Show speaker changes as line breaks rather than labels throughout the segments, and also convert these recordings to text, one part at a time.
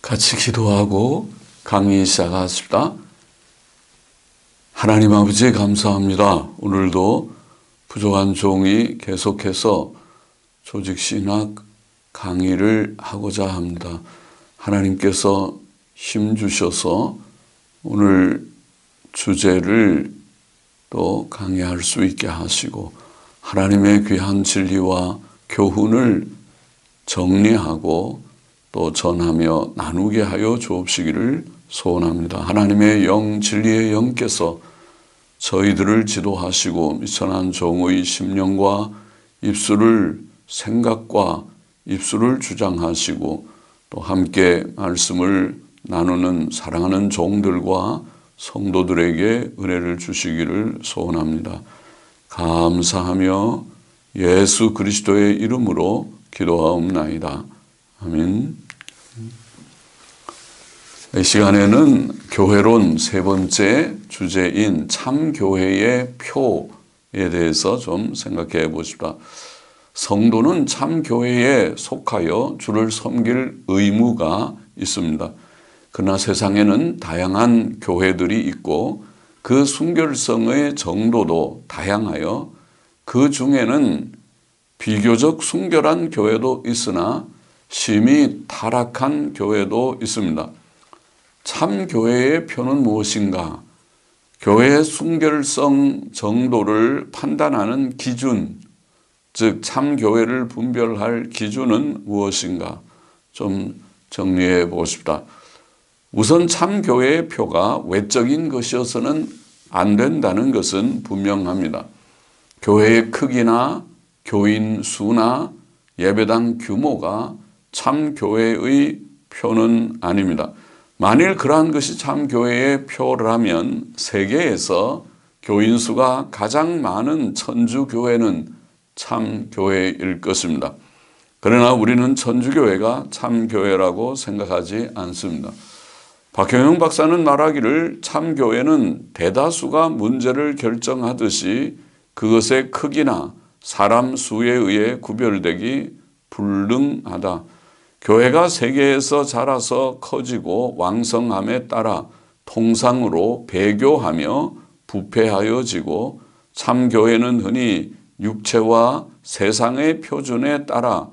같이 기도하고 강의 시작하십시다. 하나님 아버지 감사합니다. 오늘도 부족한 종이 계속해서 조직신학 강의를 하고자 합니다. 하나님께서 힘 주셔서 오늘 주제를 또 강의할 수 있게 하시고 하나님의 귀한 진리와 교훈을 정리하고 또 전하며 나누게 하여 주옵시기를 소원합니다. 하나님의 영, 진리의 영께서 저희들을 지도하시고 미천한 종의 심령과 입술을 생각과 입술을 주장하시고 또 함께 말씀을 나누는 사랑하는 종들과 성도들에게 은혜를 주시기를 소원합니다. 감사하며 예수 그리스도의 이름으로 기도하옵나이다. 아멘. 이 시간에는 교회론 세 번째 주제인 참교회의 표에 대해서 좀 생각해 보십시다. 성도는 참교회에 속하여 주를 섬길 의무가 있습니다. 그러나 세상에는 다양한 교회들이 있고 그 순결성의 정도도 다양하여 그 중에는 비교적 순결한 교회도 있으나 심히 타락한 교회도 있습니다. 참교회의 표는 무엇인가? 교회의 순결성 정도를 판단하는 기준, 즉 참교회를 분별할 기준은 무엇인가? 좀 정리해 보십시다. 우선 참교회의 표가 외적인 것이어서는 안 된다는 것은 분명합니다. 교회의 크기나 교인 수나 예배당 규모가 참교회의 표는 아닙니다. 만일 그러한 것이 참교회의 표라면 세계에서 교인 수가 가장 많은 천주교회는 참교회일 것입니다. 그러나 우리는 천주교회가 참교회라고 생각하지 않습니다. 박형영 박사는 말하기를 참교회는 대다수가 문제를 결정하듯이 그것의 크기나 사람 수에 의해 구별되기 불능하다. 교회가 세계에서 자라서 커지고 왕성함에 따라 통상으로 배교하며 부패하여지고 참교회는 흔히 육체와 세상의 표준에 따라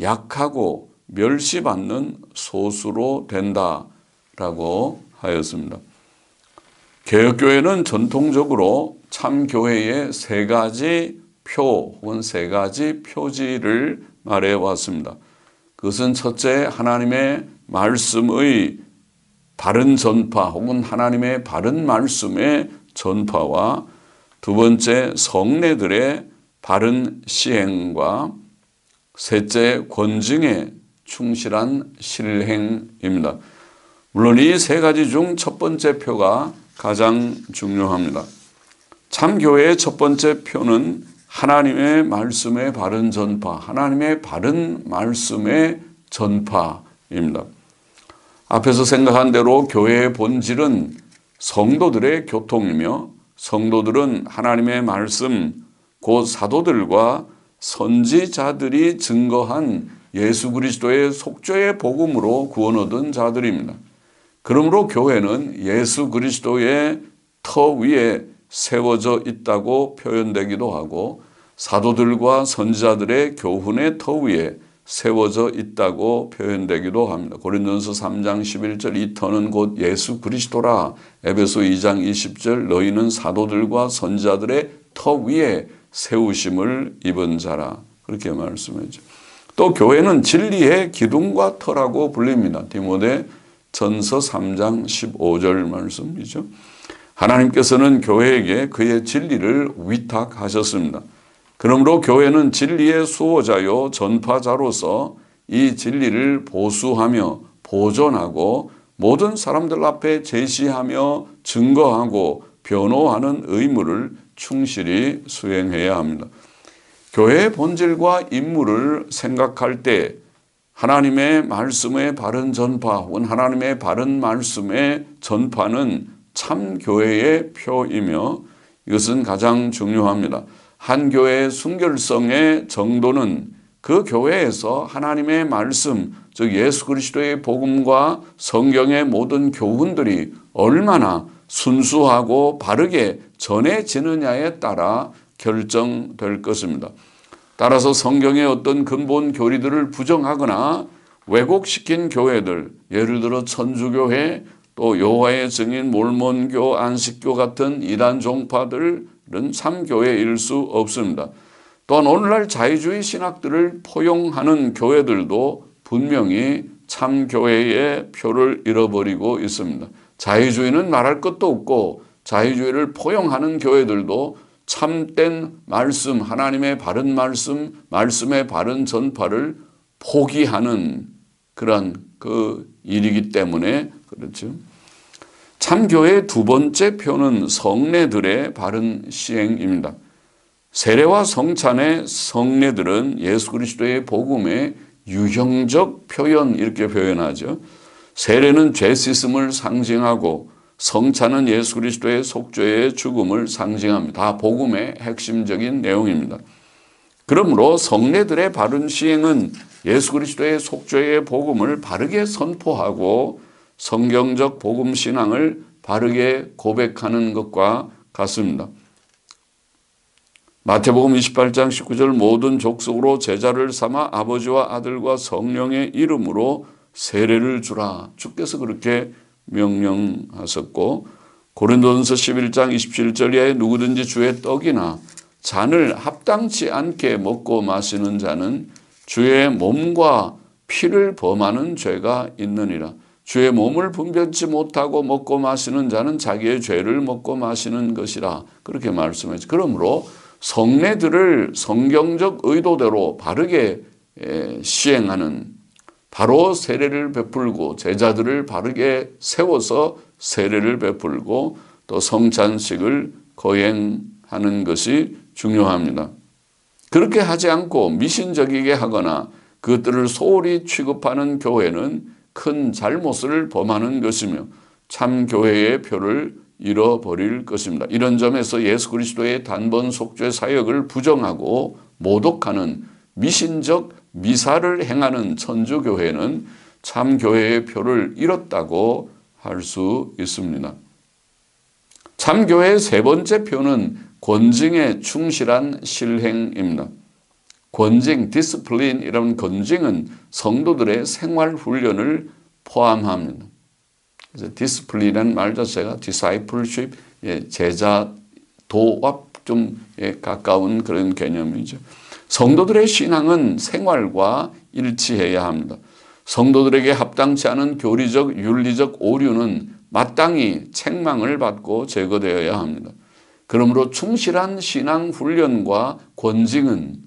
약하고 멸시받는 소수로 된다라고 하였습니다. 개혁교회는 전통적으로 참교회의 세 가지 표 혹은 세 가지 표지를 말해왔습니다. 그것은 첫째, 하나님의 말씀의 바른 전파 혹은 하나님의 바른 말씀의 전파와 두 번째, 성례들의 바른 시행과 셋째, 권징에 충실한 실행입니다. 물론 이 세 가지 중 첫 번째 표가 가장 중요합니다. 참교회의 첫 번째 표는 하나님의 말씀의 바른 전파, 하나님의 바른 말씀의 전파입니다. 앞에서 생각한 대로 교회의 본질은 성도들의 교통이며 성도들은 하나님의 말씀, 곧 사도들과 선지자들이 증거한 예수 그리스도의 속죄의 복음으로 구원 얻은 자들입니다. 그러므로 교회는 예수 그리스도의 터 위에 세워져 있다고 표현되기도 하고 사도들과 선지자들의 교훈의 터 위에 세워져 있다고 표현되기도 합니다. 고린도전서 3장 11절 이 터는 곧 예수 그리스도라. 에베소 2장 20절 너희는 사도들과 선지자들의 터 위에 세우심을 입은 자라. 그렇게 말씀하죠. 또 교회는 진리의 기둥과 터라고 불립니다. 디모데 전서 3장 15절 말씀이죠. 하나님께서는 교회에게 그의 진리를 위탁하셨습니다. 그러므로 교회는 진리의 수호자요 전파자로서 이 진리를 보수하며 보존하고 모든 사람들 앞에 제시하며 증거하고 변호하는 의무를 충실히 수행해야 합니다. 교회의 본질과 임무를 생각할 때 하나님의 말씀의 바른 전파 혹은 하나님의 바른 말씀의 전파는 참교회의 표이며 이것은 가장 중요합니다. 한 교회의 순결성의 정도는 그 교회에서 하나님의 말씀, 즉 예수 그리스도의 복음과 성경의 모든 교훈들이 얼마나 순수하고 바르게 전해지느냐에 따라 결정될 것입니다. 따라서 성경의 어떤 근본 교리들을 부정하거나 왜곡시킨 교회들, 예를 들어 천주교회, 또 여호와의 증인, 몰몬교, 안식교 같은 이단 종파들은 참교회일 수 없습니다. 또한 오늘날 자유주의 신학들을 포용하는 교회들도 분명히 참교회의 표를 잃어버리고 있습니다. 자유주의는 말할 것도 없고 자유주의를 포용하는 교회들도 참된 말씀, 하나님의 바른 말씀, 말씀의 바른 전파를 포기하는 그런 그 일이기 때문에 그렇죠. 참교회의 두 번째 표는 성례들의 바른 시행입니다. 세례와 성찬의 성례들은 예수 그리스도의 복음의 유형적 표현 이렇게 표현하죠. 세례는 죄 씻음을 상징하고 성찬은 예수 그리스도의 속죄의 죽음을 상징합니다. 다 복음의 핵심적인 내용입니다. 그러므로 성례들의 바른 시행은 예수 그리스도의 속죄의 복음을 바르게 선포하고 성경적 복음 신앙을 바르게 고백하는 것과 같습니다. 마태복음 28장 19절 모든 족속으로 제자를 삼아 아버지와 아들과 성령의 이름으로 세례를 주라. 주께서 그렇게 명령하셨고 고린도전서 11장 27절 이하에 누구든지 주의 떡이나 잔을 합당치 않게 먹고 마시는 자는 주의 몸과 피를 범하는 죄가 있느니라. 주의 몸을 분별치 못하고 먹고 마시는 자는 자기의 죄를 먹고 마시는 것이라. 그렇게 말씀했죠. 그러므로 성례들을 성경적 의도대로 바르게 시행하는 바로 세례를 베풀고 제자들을 바르게 세워서 세례를 베풀고 또 성찬식을 거행하는 것이 중요합니다. 그렇게 하지 않고 미신적이게 하거나 그것들을 소홀히 취급하는 교회는 큰 잘못을 범하는 것이며 참 교회의 표를 잃어버릴 것입니다. 이런 점에서 예수 그리스도의 단번 속죄 사역을 부정하고 모독하는 미신적 미사를 행하는 천주교회는 참 교회의 표를 잃었다고 할 수 있습니다. 참 교회의 세 번째 표는 권징에 충실한 실행입니다. 권징, 디스플린이라는 권징은 성도들의 생활 훈련을 포함합니다. 그래서 디스플린이라는 말 자체가 discipleship, 제자도와 좀 가까운 그런 개념이죠. 성도들의 신앙은 생활과 일치해야 합니다. 성도들에게 합당치 않은 교리적, 윤리적 오류는 마땅히 책망을 받고 제거되어야 합니다. 그러므로 충실한 신앙훈련과 권징은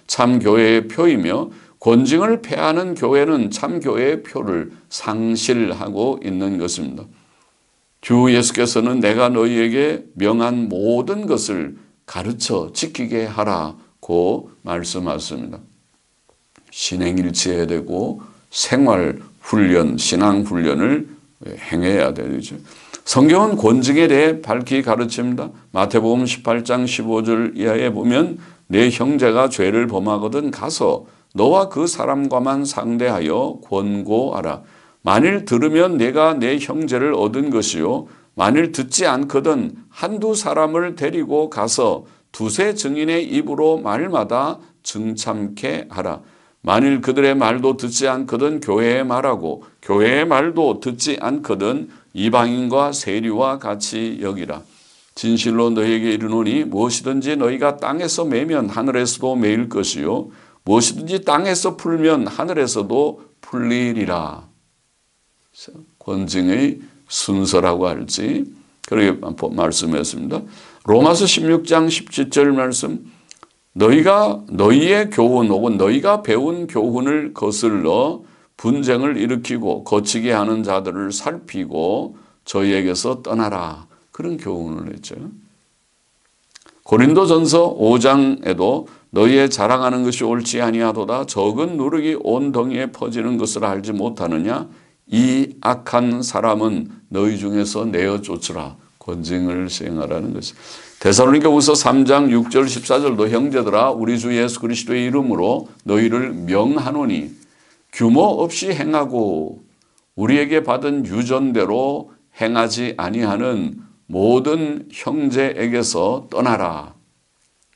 참 교회의 표이며 권징을 폐하는 교회는 참 교회의 표를 상실하고 있는 것입니다. 주 예수께서는 내가 너희에게 명한 모든 것을 가르쳐 지키게 하라고 말씀하셨습니다. 신행일치해야 되고 생활훈련, 신앙훈련을 행해야 되죠. 성경은 권징에 대해 밝히 가르칩니다. 마태복음 18장 15절 이하에 보면 내 형제가 죄를 범하거든 가서 너와 그 사람과만 상대하여 권고하라. 만일 들으면 내가 내 형제를 얻은 것이요 만일 듣지 않거든 한두 사람을 데리고 가서 두세 증인의 입으로 말마다 증참케 하라. 만일 그들의 말도 듣지 않거든 교회의 말하고 교회의 말도 듣지 않거든 이방인과 세리와 같이 여기라. 진실로 너희에게 이르노니 무엇이든지 너희가 땅에서 매면 하늘에서도 매일 것이요 무엇이든지 땅에서 풀면 하늘에서도 풀리리라. 권징의 순서라고 할지 그렇게 말씀했습니다. 로마서 16장 17절 말씀 너희가 너희의 교훈 혹은 너희가 배운 교훈을 거슬러 분쟁을 일으키고 거치게 하는 자들을 살피고 저희에게서 떠나라. 그런 교훈을 했죠. 고린도전서 5장에도 너희의 자랑하는 것이 옳지 아니하도다. 적은 누룩이 온 덩이에 퍼지는 것을 알지 못하느냐. 이 악한 사람은 너희 중에서 내어 쫓으라. 권징을 시행하라는 것이. 데살로니가후서 3장 6절 14절도 형제들아 우리 주 예수 그리스도의 이름으로 너희를 명하노니 규모 없이 행하고 우리에게 받은 유전대로 행하지 아니하는 모든 형제에게서 떠나라.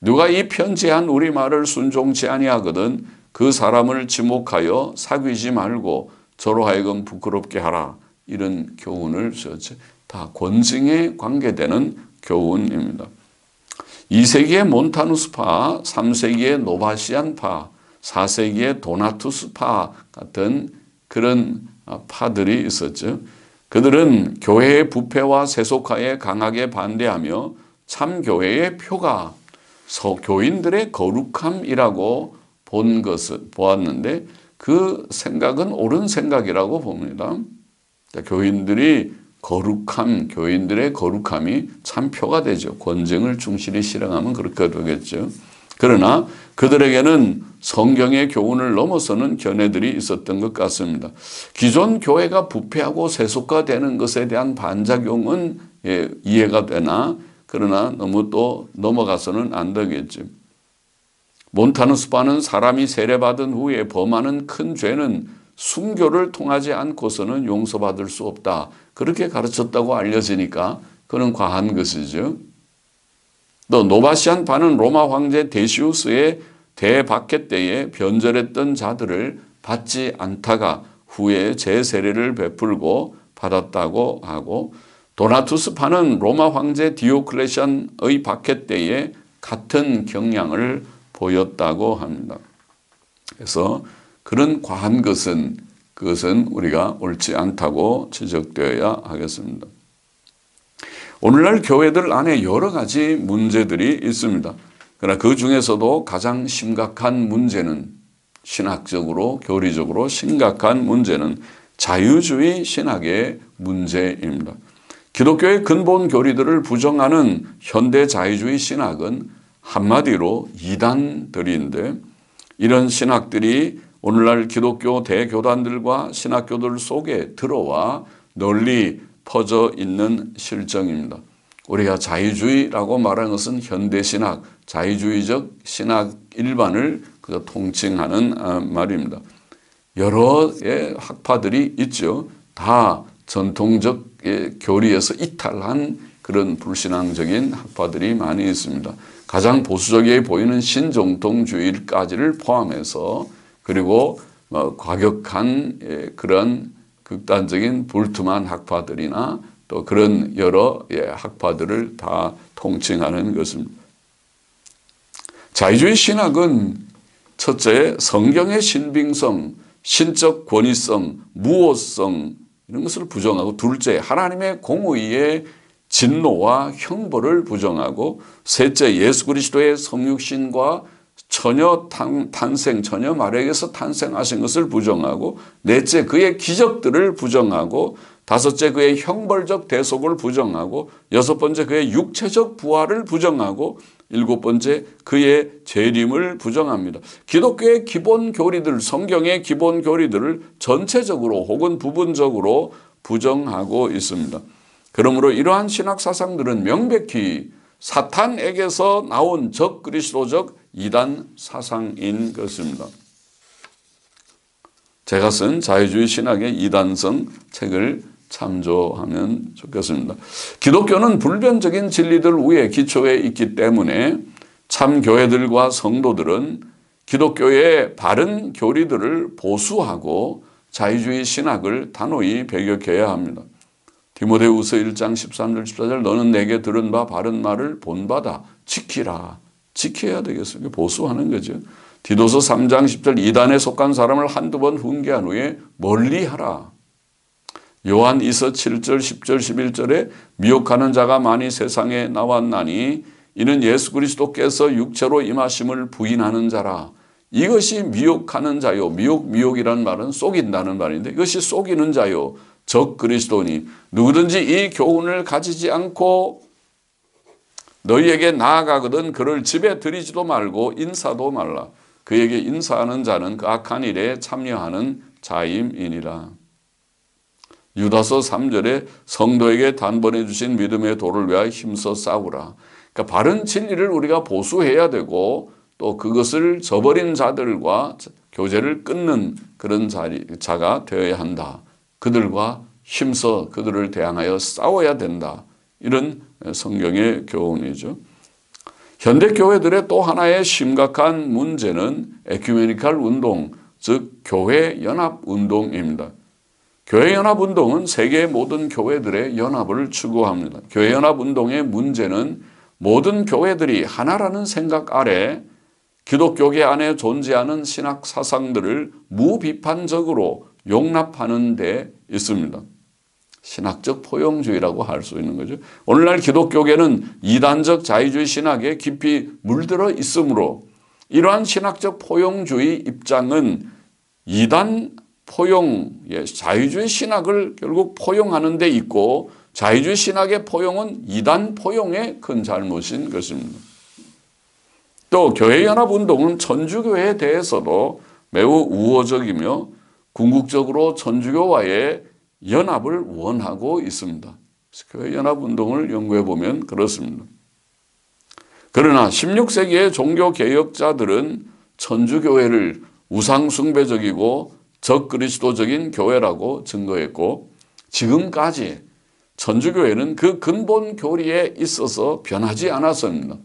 누가 이 편지한 우리 말을 순종치 아니하거든 그 사람을 지목하여 사귀지 말고 저로 하여금 부끄럽게 하라. 이런 교훈을 썼죠. 다 권징에 관계되는 교훈입니다. 2세기의 몬타누스파, 3세기의 노바시안파, 4세기의 도나투스파 같은 그런 파들이 있었죠. 그들은 교회의 부패와 세속화에 강하게 반대하며 참 교회의 표가 교인들의 거룩함이라고 보았는데 그 생각은 옳은 생각이라고 봅니다. 교인들이 교인들의 거룩함이 참 표가 되죠. 권징을 충실히 실행하면 그렇게 되겠죠. 그러나 그들에게는 성경의 교훈을 넘어서는 견해들이 있었던 것 같습니다. 기존 교회가 부패하고 세속화되는 것에 대한 반작용은 이해가 되나 그러나 너무 또 넘어가서는 안 되겠죠. 몬타누스파는 사람이 세례받은 후에 범하는 큰 죄는 순교를 통하지 않고서는 용서받을 수 없다. 그렇게 가르쳤다고 알려지니까 그는 과한 것이죠. 또 노바시안파는 로마 황제 데시우스의 대박해 때에 변절했던 자들을 받지 않다가 후에 재세례를 베풀고 받았다고 하고 도나투스파는 로마 황제 디오클레시안의 박해 때에 같은 경향을 보였다고 합니다. 그래서 그런 과한 그것은 우리가 옳지 않다고 지적되어야 하겠습니다. 오늘날 교회들 안에 여러 가지 문제들이 있습니다. 그러나 그 중에서도 가장 심각한 문제는 신학적으로 교리적으로 심각한 문제는 자유주의 신학의 문제입니다. 기독교의 근본 교리들을 부정하는 현대 자유주의 신학은 한마디로 이단들인데 이런 신학들이 오늘날 기독교 대교단들과 신학교들 속에 들어와 널리 퍼져 있는 실정입니다. 우리가 자유주의라고 말하는 것은 현대신학, 자유주의적 신학 일반을 통칭하는 말입니다. 여러 학파들이 있죠. 다 전통적 교리에서 이탈한 그런 불신앙적인 학파들이 많이 있습니다. 가장 보수적이게 보이는 신정통주의까지를 포함해서 그리고 과격한 그런 극단적인 불투만 학파들이나 또 그런 여러 학파들을 다 통칭하는 것입니다. 자유주의 신학은 첫째 성경의 신빙성, 신적 권위성, 무오성 이런 것을 부정하고 둘째 하나님의 공의의 진노와 형벌을 부정하고 셋째 예수 그리스도의 성육신과 처녀 탄생, 처녀 마리아에게서 탄생하신 것을 부정하고 넷째 그의 기적들을 부정하고 다섯째 그의 형벌적 대속을 부정하고 여섯 번째 그의 육체적 부활을 부정하고 일곱 번째 그의 재림을 부정합니다. 기독교의 기본 교리들, 성경의 기본 교리들을 전체적으로 혹은 부분적으로 부정하고 있습니다. 그러므로 이러한 신학 사상들은 명백히 사탄에게서 나온 적그리스도적 이단 사상인 것입니다. 제가 쓴 자유주의 신학의 이단성 책을 참조하면 좋겠습니다. 기독교는 불변적인 진리들 위에 기초해 있기 때문에 참 교회들과 성도들은 기독교의 바른 교리들을 보수하고 자유주의 신학을 단호히 배격해야 합니다. 디모데후서 1장 13절 14절 너는 내게 들은 바 바른 말을 본바다 지키라. 지켜야 되겠습니다. 보수하는 거죠. 디도서 3장 10절 이단에 속한 사람을 한두 번 훈계한 후에 멀리하라. 요한 2서 7절 10절 11절에 미혹하는 자가 많이 세상에 나왔나니 이는 예수 그리스도께서 육체로 임하심을 부인하는 자라. 이것이 미혹하는 자요. 미혹이라는 말은 속인다는 말인데 이것이 속이는 자요. 적 그리스도니 누구든지 이 교훈을 가지지 않고 너희에게 나아가거든 그를 집에 들이지도 말고 인사도 말라. 그에게 인사하는 자는 그 악한 일에 참여하는 자임이니라. 유다서 3절에 성도에게 단번에 주신 믿음의 도를 위하여 힘써 싸우라. 그러니까 그러니까 바른 진리를 우리가 보수해야 되고 또 그것을 저버린 자들과 교제를 끊는 그런 자가 되어야 한다. 그들과 힘써 그들을 대항하여 싸워야 된다. 이런 성경의 교훈이죠. 현대 교회들의 또 하나의 심각한 문제는 에큐메니칼 운동, 즉 교회 연합 운동입니다. 교회 연합 운동은 세계의 모든 교회들의 연합을 추구합니다. 교회 연합 운동의 문제는 모든 교회들이 하나라는 생각 아래 기독교계 안에 존재하는 신학 사상들을 무비판적으로 용납하는 데 있습니다. 신학적 포용주의라고 할 수 있는 거죠. 오늘날 기독교계는 이단적 자유주의 신학에 깊이 물들어 있으므로 이러한 신학적 포용주의 입장은 이단 포용, 자유주의 신학을 결국 포용하는 데 있고 자유주의 신학의 포용은 이단 포용의 큰 잘못인 것입니다. 또 교회연합운동은 천주교에 대해서도 매우 우호적이며 궁극적으로 천주교와의 연합을 원하고 있습니다. 교회연합운동을 연구해 보면 그렇습니다. 그러나 16세기의 종교개혁자들은 천주교회를 우상숭배적이고 적그리스도적인 교회라고 증거했고 지금까지 천주교회는 그 근본 교리에 있어서 변하지 않았습니다.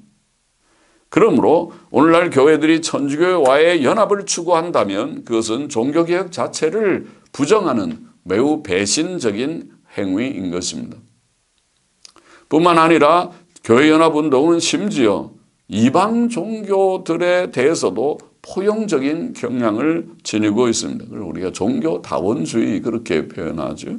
그러므로 오늘날 교회들이 천주교회와의 연합을 추구한다면 그것은 종교개혁 자체를 부정하는 매우 배신적인 행위인 것입니다. 뿐만 아니라 교회연합운동은 심지어 이방 종교들에 대해서도 포용적인 경향을 지니고 있습니다. 그걸 우리가 종교다원주의 그렇게 표현하죠.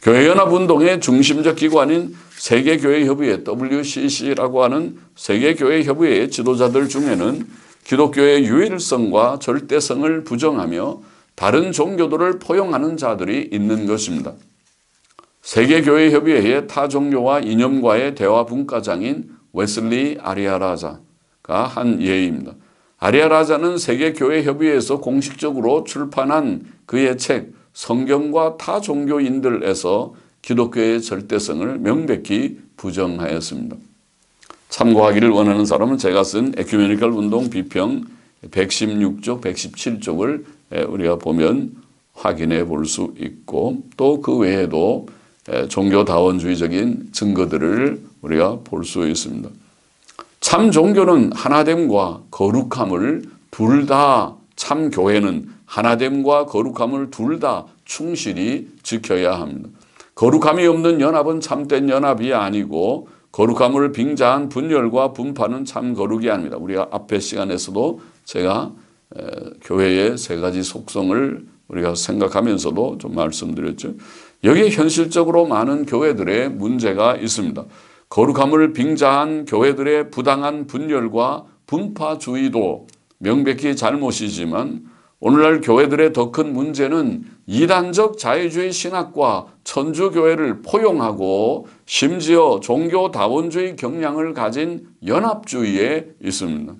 교회연합운동의 중심적 기관인 세계교회협의회 WCC라고 하는 세계교회협의회의 지도자들 중에는 기독교의 유일성과 절대성을 부정하며 다른 종교들을 포용하는 자들이 있는 것입니다. 세계교회협의회의 타종교와 이념과의 대화 분과장인 웨슬리 아리아라자가 한 예입니다. 아리아라자는 세계교회협의회에서 공식적으로 출판한 그의 책 성경과 타종교인들에서 기독교의 절대성을 명백히 부정하였습니다. 참고하기를 원하는 사람은 제가 쓴 에큐메니컬 운동 비평 116쪽, 117쪽을 우리가 보면 확인해 볼 수 있고 또 그 외에도 종교다원주의적인 증거들을 우리가 볼 수 있습니다. 참 종교는 하나됨과 거룩함을 둘 다, 참 교회는 하나됨과 거룩함을 둘 다 충실히 지켜야 합니다. 거룩함이 없는 연합은 참된 연합이 아니고 거룩함을 빙자한 분열과 분파는 참 거룩이 아닙니다. 우리가 앞에 시간에서도 제가 교회의 세 가지 속성을 우리가 생각하면서도 좀 말씀드렸죠. 여기에 현실적으로 많은 교회들의 문제가 있습니다. 거룩함을 빙자한 교회들의 부당한 분열과 분파주의도 명백히 잘못이지만 오늘날 교회들의 더 큰 문제는 이단적 자유주의 신학과 천주교회를 포용하고 심지어 종교다원주의 경향을 가진 연합주의에 있습니다.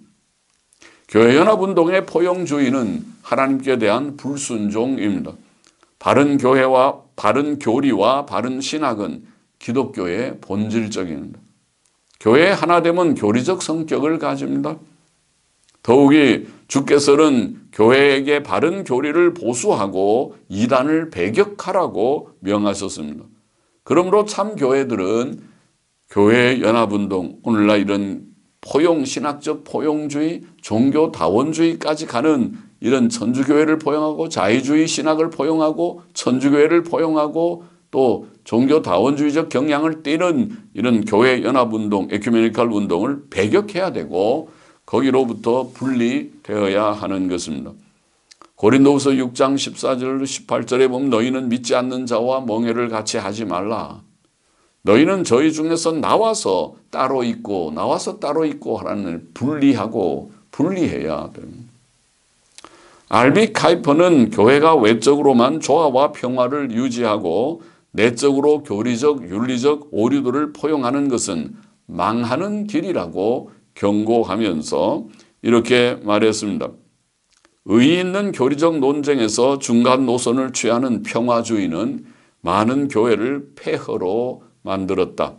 교회연합운동의 포용주의는 하나님께 대한 불순종입니다. 바른 교회와 바른 교리와 바른 신학은 기독교의 본질적입니다. 교회의 하나됨은 교리적 성격을 가집니다. 더욱이 주께서는 교회에게 바른 교리를 보수하고 이단을 배격하라고 명하셨습니다. 그러므로 참 교회들은 교회 연합운동, 오늘날 이런 포용, 신학적 포용주의, 종교다원주의까지 가는 이런 천주교회를 포용하고 자유주의 신학을 포용하고 천주교회를 포용하고 또 종교다원주의적 경향을 띠는 이런 교회 연합운동, 에큐메니컬 운동을 배격해야 되고 거기로부터 분리되어야 하는 것입니다. 고린도후서 6장 14절 18절에 보면 너희는 믿지 않는 자와 멍해를 같이 하지 말라. 너희는 저희 중에서 나와서 따로 있고 하라는 분리하고 분리해야 됩니다. 알비 카이퍼는 교회가 외적으로만 조화와 평화를 유지하고 내적으로 교리적, 윤리적 오류들을 포용하는 것은 망하는 길이라고 경고하면서 이렇게 말했습니다. 의의 있는 교리적 논쟁에서 중간 노선을 취하는 평화주의는 많은 교회를 폐허로 만들었다.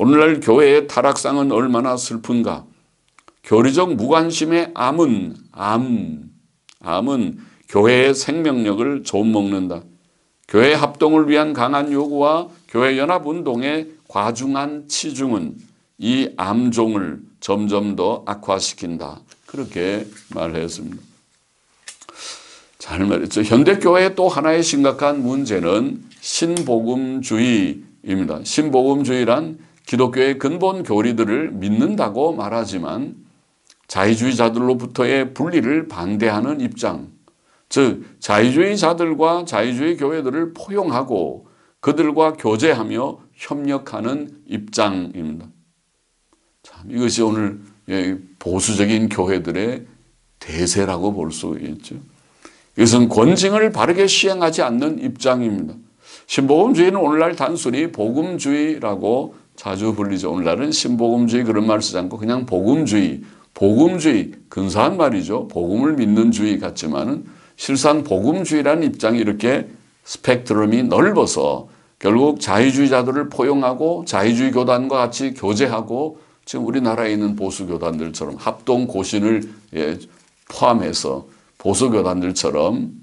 오늘날 교회의 타락상은 얼마나 슬픈가. 교리적 무관심의 암은 교회의 생명력을 좀먹는다. 교회 합동을 위한 강한 요구와 교회 연합운동의 과중한 치중은 이 암종을 점점 더 악화시킨다. 그렇게 말했습니다. 잘 말했죠. 현대교회의 또 하나의 심각한 문제는 신복음주의입니다. 신복음주의란 기독교의 근본 교리들을 믿는다고 말하지만 자유주의자들로부터의 분리를 반대하는 입장, 즉 자유주의자들과 자유주의 교회들을 포용하고 그들과 교제하며 협력하는 입장입니다. 참 이것이 오늘 보수적인 교회들의 대세라고 볼 수 있죠. 이것은 권징을 바르게 시행하지 않는 입장입니다. 신복음주의는 오늘날 단순히 복음주의라고 자주 불리죠. 오늘날은 신복음주의 그런 말 쓰지 않고 그냥 복음주의, 근사한 말이죠. 복음을 믿는 주의 같지만은 실상 복음주의라는 입장이 이렇게 스펙트럼이 넓어서 결국 자유주의자들을 포용하고 자유주의 교단과 같이 교제하고 지금 우리나라에 있는 보수교단들처럼 합동고신을 포함해서 보수교단들처럼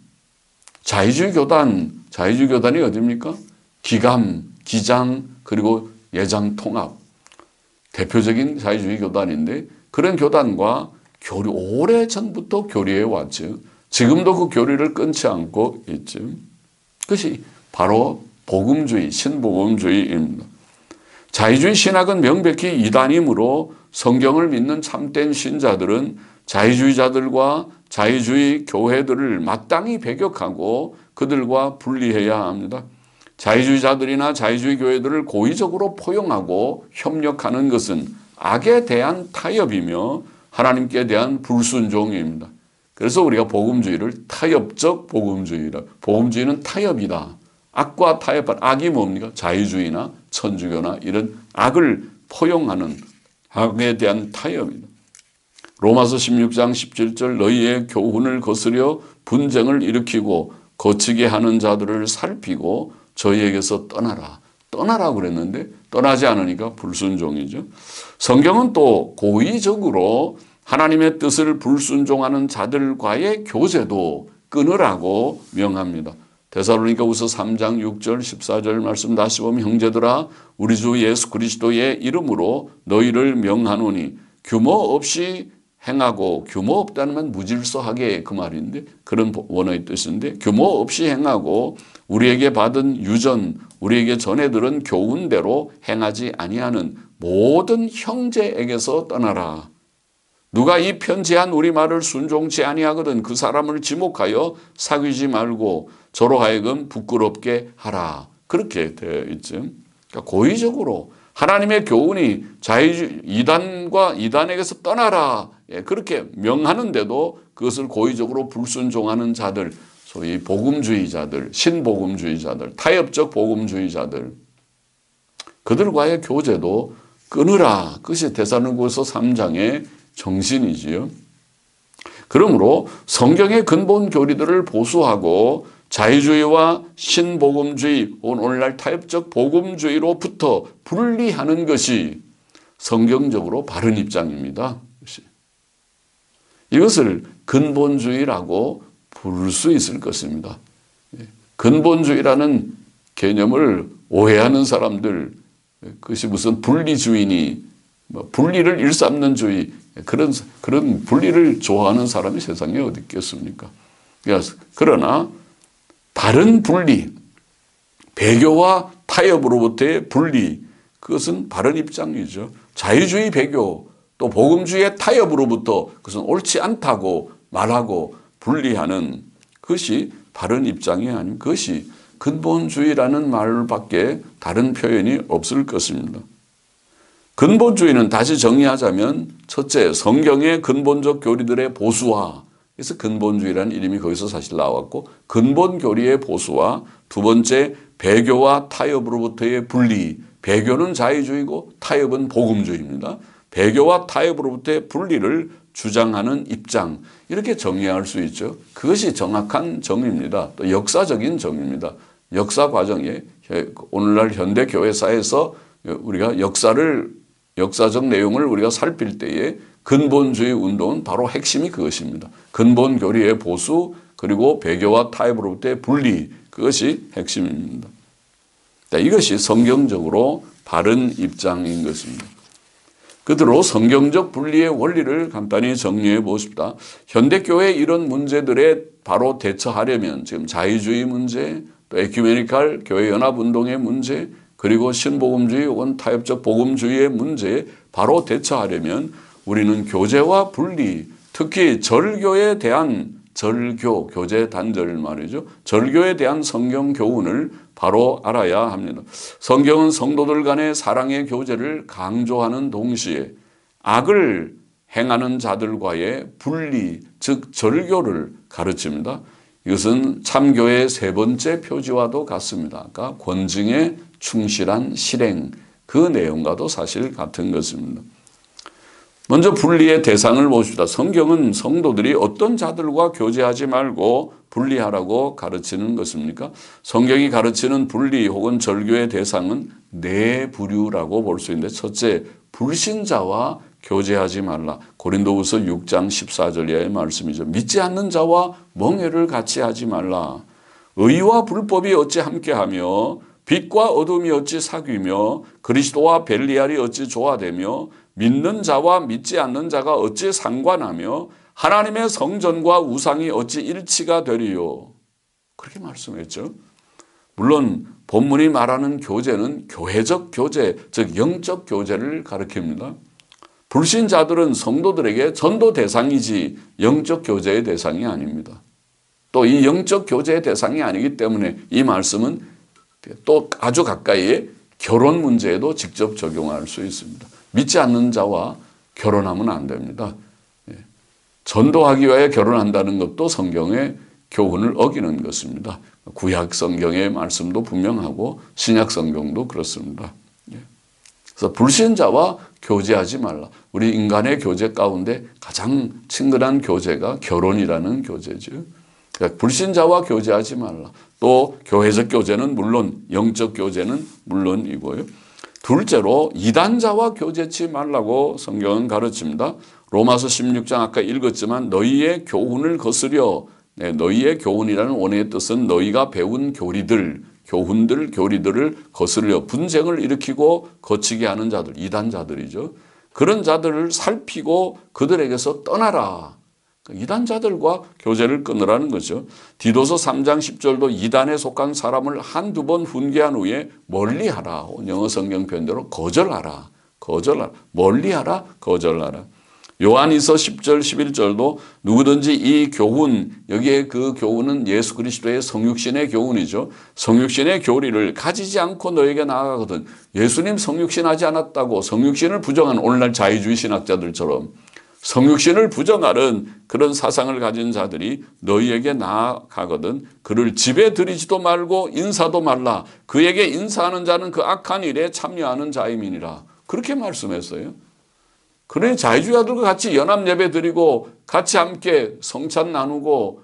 자유주의 교단이 어디입니까? 기감, 기장, 그리고 예장 통합. 대표적인 자유주의 교단인데 그런 교단과 오래전부터 교류해 왔죠. 지금도 그 교류를 끊지 않고 있죠. 그것이 바로 복음주의, 신복음주의입니다. 자유주의 신학은 명백히 이단이므로 성경을 믿는 참된 신자들은 자유주의자들과 자유주의 교회들을 마땅히 배격하고 그들과 분리해야 합니다. 자유주의자들이나 자유주의 교회들을 고의적으로 포용하고 협력하는 것은 악에 대한 타협이며 하나님께 대한 불순종입니다. 그래서 우리가 복음주의를 타협적 복음주의라. 복음주의는 타협이다. 악과 타협한 악이 뭡니까? 자유주의나 천주교나 이런 악을 포용하는 악에 대한 타협입니다. 로마서 16장 17절 너희의 교훈을 거스려 분쟁을 일으키고 거치게 하는 자들을 살피고 저희에게서 떠나라 그랬는데 떠나지 않으니까 불순종이죠. 성경은 또 고의적으로 하나님의 뜻을 불순종하는 자들과의 교제도 끊으라고 명합니다. 데살로니가후서 3장 6절 14절 말씀 다시 보면 형제들아 우리 주 예수 그리스도의 이름으로 너희를 명하노니 규모 없이 행하고 규모 없다는 건 무질서하게 그 말인데 그런 원어의 뜻인데 규모 없이 행하고 우리에게 받은 유전 우리에게 전해 들은 교훈대로 행하지 아니하는 모든 형제에게서 떠나라. 누가 이 편지한 우리 말을 순종치 아니하거든 그 사람을 지목하여 사귀지 말고 저로 하여금 부끄럽게 하라. 그렇게 되어 있죠. 그러니까 고의적으로 하나님의 교훈이 이단과 이단에게서 떠나라. 그렇게 명하는데도 그것을 고의적으로 불순종하는 자들, 소위 복음주의자들, 신복음주의자들, 타협적 복음주의자들, 그들과의 교제도 끊으라. 그것이 데살로니가후서 3장의 정신이지요. 그러므로 성경의 근본 교리들을 보수하고 자유주의와 신복음주의, 오늘날 타협적 복음주의로부터 분리하는 것이 성경적으로 바른 입장입니다. 이것을 근본주의라고 부를 수 있을 것입니다. 근본주의라는 개념을 오해하는 사람들, 그것이 무슨 분리주의니, 분리를 일삼는 주의, 그런 분리를 좋아하는 사람이 세상에 어디 있겠습니까? 그러나 바른 분리, 배교와 타협으로부터의 분리, 그것은 바른 입장이죠. 자유주의 배교, 또 복음주의의 타협으로부터 그것은 옳지 않다고 말하고 분리하는 그것이 바른 입장이 아닌 그것이 근본주의라는 말밖에 다른 표현이 없을 것입니다. 근본주의는 다시 정리하자면 첫째, 성경의 근본적 교리들의 보수화. 그래서 근본주의라는 이름이 거기서 사실 나왔고 근본 교리의 보수화. 두 번째, 배교와 타협으로부터의 분리. 배교는 자유주의고 타협은 복음주의입니다. 배교와 타협으로부터의 분리를 주장하는 입장. 이렇게 정리할 수 있죠. 그것이 정확한 정의입니다. 또 역사적인 정의입니다. 역사 과정에 오늘날 현대 교회사에서 우리가 역사적 내용을 우리가 살필 때에 근본주의 운동은 바로 핵심이 그것입니다. 근본 교리의 보수 그리고 배교와 타협으로부터의 분리, 그것이 핵심입니다. 이것이 성경적으로 바른 입장인 것입니다. 그대로 성경적 분리의 원리를 간단히 정리해 보십시다. 현대교회의 이런 문제들에 바로 대처하려면 지금 자유주의 문제, 또 에큐메니칼 교회 연합운동의 문제, 그리고 신복음주의 혹은 타협적 복음주의의 문제에 바로 대처하려면 우리는 교제와 분리, 특히 절교에 대한 교제 단절 말이죠. 절교에 대한 성경 교훈을 바로 알아야 합니다. 성경은 성도들 간의 사랑의 교제를 강조하는 동시에 악을 행하는 자들과의 분리, 즉 절교를 가르칩니다. 이것은 참교의 세 번째 표지와도 같습니다. 아까 권징에 충실한 실행, 그 내용과도 사실 같은 것입니다. 먼저 분리의 대상을 보십시다. 성경은 성도들이 어떤 자들과 교제하지 말고 분리하라고 가르치는 것입니까? 성경이 가르치는 분리 혹은 절교의 대상은 네 부류라고 볼 수 있는데, 첫째, 불신자와 교제하지 말라. 고린도후서 6장 14절 이하의 말씀이죠. 믿지 않는 자와 멍해를 같이 하지 말라. 의와 불법이 어찌 함께하며 빛과 어둠이 어찌 사귀며 그리스도와 벨리알이 어찌 조화되며 믿는 자와 믿지 않는 자가 어찌 상관하며 하나님의 성전과 우상이 어찌 일치가 되리요. 그렇게 말씀했죠. 물론 본문이 말하는 교제는 교회적 교제, 즉 영적 교제를 가리킵니다. 불신자들은 성도들에게 전도 대상이지 영적 교제의 대상이 아닙니다. 또 이 영적 교제의 대상이 아니기 때문에 이 말씀은 또 아주 가까이에 결혼 문제에도 직접 적용할 수 있습니다. 믿지 않는 자와 결혼하면 안 됩니다. 전도하기 위하여 결혼한다는 것도 성경의 교훈을 어기는 것입니다. 구약 성경의 말씀도 분명하고 신약 성경도 그렇습니다. 그래서 불신자와 교제하지 말라. 우리 인간의 교제 가운데 가장 친근한 교제가 결혼이라는 교제죠. 그러니까 불신자와 교제하지 말라. 또 교회적 교제는 물론, 영적 교제는 물론이고요. 둘째로 이단자와 교제치 말라고 성경은 가르칩니다. 로마서 16장 아까 읽었지만 너희의 교훈을 거스려, 너희의 교훈이라는 원어의 뜻은 너희가 배운 교훈들, 교리들을 거스려 분쟁을 일으키고 거치게 하는 자들, 이단자들이죠. 그런 자들을 살피고 그들에게서 떠나라. 이단자들과 교제를 끊으라는 거죠. 디도서 3장 10절도 이단에 속한 사람을 한두 번 훈계한 후에 멀리하라. 영어 성경 표현대로 거절하라. 멀리하라. 거절하라. 요한이서 10절 11절도 누구든지 이 교훈, 여기에 그 교훈은 예수 그리스도의 성육신의 교훈이죠. 성육신의 교리를 가지지 않고 너에게 나아가거든. 예수님 성육신 하지 않았다고 성육신을 부정한 오늘날 자유주의 신학자들처럼 성육신을 부정하는 그런 사상을 가진 자들이 너희에게 나아가거든 그를 집에 들이지도 말고 인사도 말라. 그에게 인사하는 자는 그 악한 일에 참여하는 자임이니라. 그렇게 말씀했어요. 그러니 자유주의자들과 같이 연합 예배 드리고 같이 함께 성찬 나누고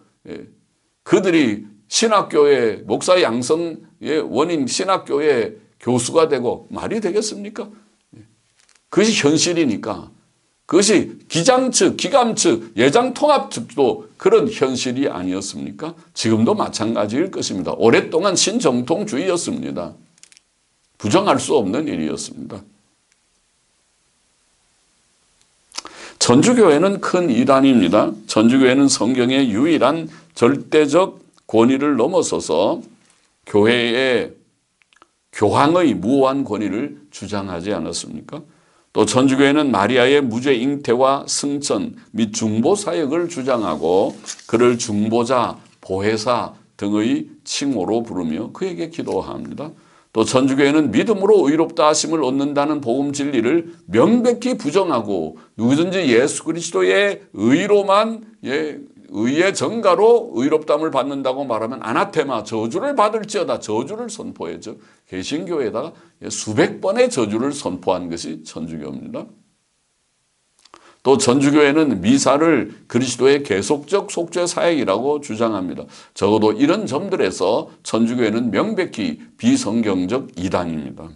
그들이 신학교의 목사 양성의 원인 신학교의 교수가 되고 말이 되겠습니까? 그것이 현실이니까. 그것이 기장 측, 기감 측, 예장 통합 측도 그런 현실이 아니었습니까? 지금도 마찬가지일 것입니다. 오랫동안 신정통주의였습니다. 부정할 수 없는 일이었습니다. 천주교회는 큰 이단입니다. 천주교회는 성경의 유일한 절대적 권위를 넘어서서 교회의 교황의 무오한 권위를 주장하지 않았습니까? 또 천주교회는 마리아의 무죄 잉태와 승천 및 중보 사역을 주장하고 그를 중보자, 보혜사 등의 칭호로 부르며 그에게 기도합니다. 또 천주교회는 믿음으로 의롭다 하심을 얻는다는 복음 진리를 명백히 부정하고 누구든지 예수 그리스도의 의로만 의의 정가로 의롭다함을 받는다고 말하면 아나테마 저주를 받을지어다 저주를 선포했죠. 개신교에다가 수백 번의 저주를 선포한 것이 천주교입니다. 또 천주교회는 미사를 그리스도의 계속적 속죄 사역이라고 주장합니다. 적어도 이런 점들에서 천주교회는 명백히 비성경적 이단입니다.